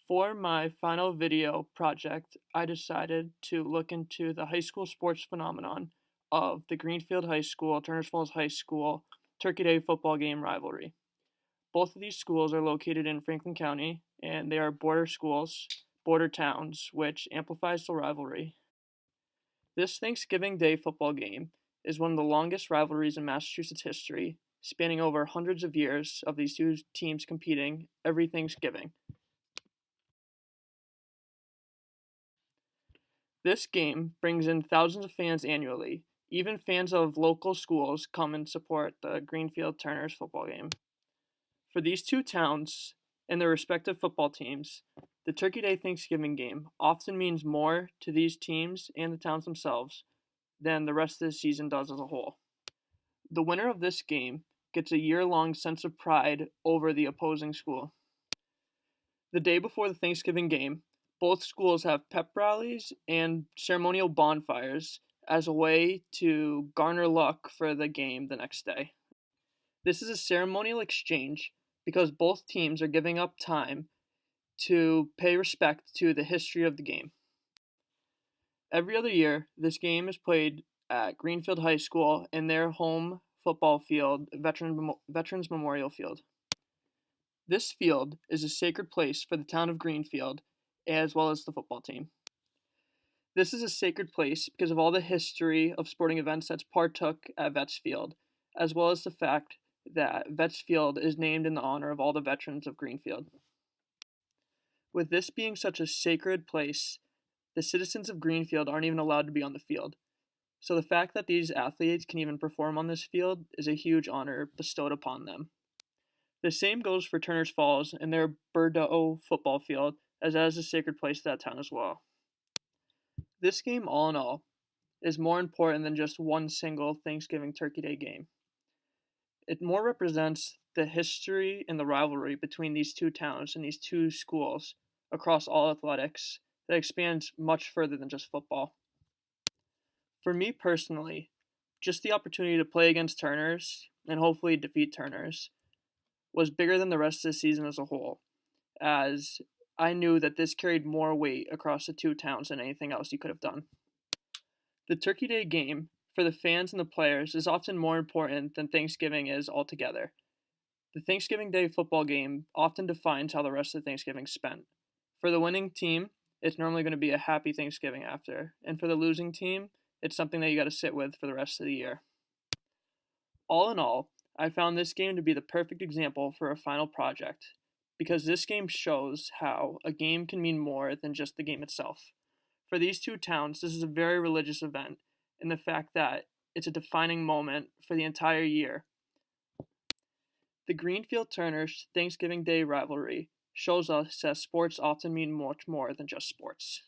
For my final video project, I decided to look into the high school sports phenomenon of the Greenfield High School, Turners Falls High School Turkey Day football game rivalry. Both of these schools are located in Franklin County, and they are border schools, border towns, which amplifies the rivalry. This Thanksgiving Day football game is one of the longest rivalries in Massachusetts history, spanning over hundreds of years of these two teams competing every Thanksgiving. This game brings in thousands of fans annually. Even fans of local schools come and support the Greenfield Turners football game. For these two towns and their respective football teams, the Turkey Day Thanksgiving game often means more to these teams and the towns themselves than the rest of the season does as a whole. The winner of this game gets a year-long sense of pride over the opposing school. The day before the Thanksgiving game, both schools have pep rallies and ceremonial bonfires as a way to garner luck for the game the next day. This is a ceremonial exchange because both teams are giving up time to pay respect to the history of the game. Every other year, this game is played at Greenfield High School in their home football field, Veterans Memorial Field. This field is a sacred place for the town of Greenfield as well as the football team. This is a sacred place because of all the history of sporting events that's partook at Vets Field, as well as the fact that Vets Field is named in the honor of all the veterans of Greenfield. With this being such a sacred place, the citizens of Greenfield aren't even allowed to be on the field. So the fact that these athletes can even perform on this field is a huge honor bestowed upon them. The same goes for Turners Falls and their Bordeaux football field, as that is a sacred place to that town as well. This game, all in all, is more important than just one single Thanksgiving Turkey Day game. It more represents the history and the rivalry between these two towns and these two schools across all athletics that expands much further than just football. For me personally, just the opportunity to play against Turners and hopefully defeat Turners was bigger than the rest of the season as a whole, as I knew that this carried more weight across the two towns than anything else you could have done. The Turkey Day game, for the fans and the players, is often more important than Thanksgiving is altogether. The Thanksgiving Day football game often defines how the rest of Thanksgiving is spent. For the winning team, it's normally going to be a happy Thanksgiving after, and for the losing team, it's something that you got to sit with for the rest of the year. All in all, I found this game to be the perfect example for a final project, because this game shows how a game can mean more than just the game itself. For these two towns, this is a very religious event, and the fact that it's a defining moment for the entire year. The Greenfield Turners Thanksgiving Day rivalry shows us that sports often mean much more than just sports.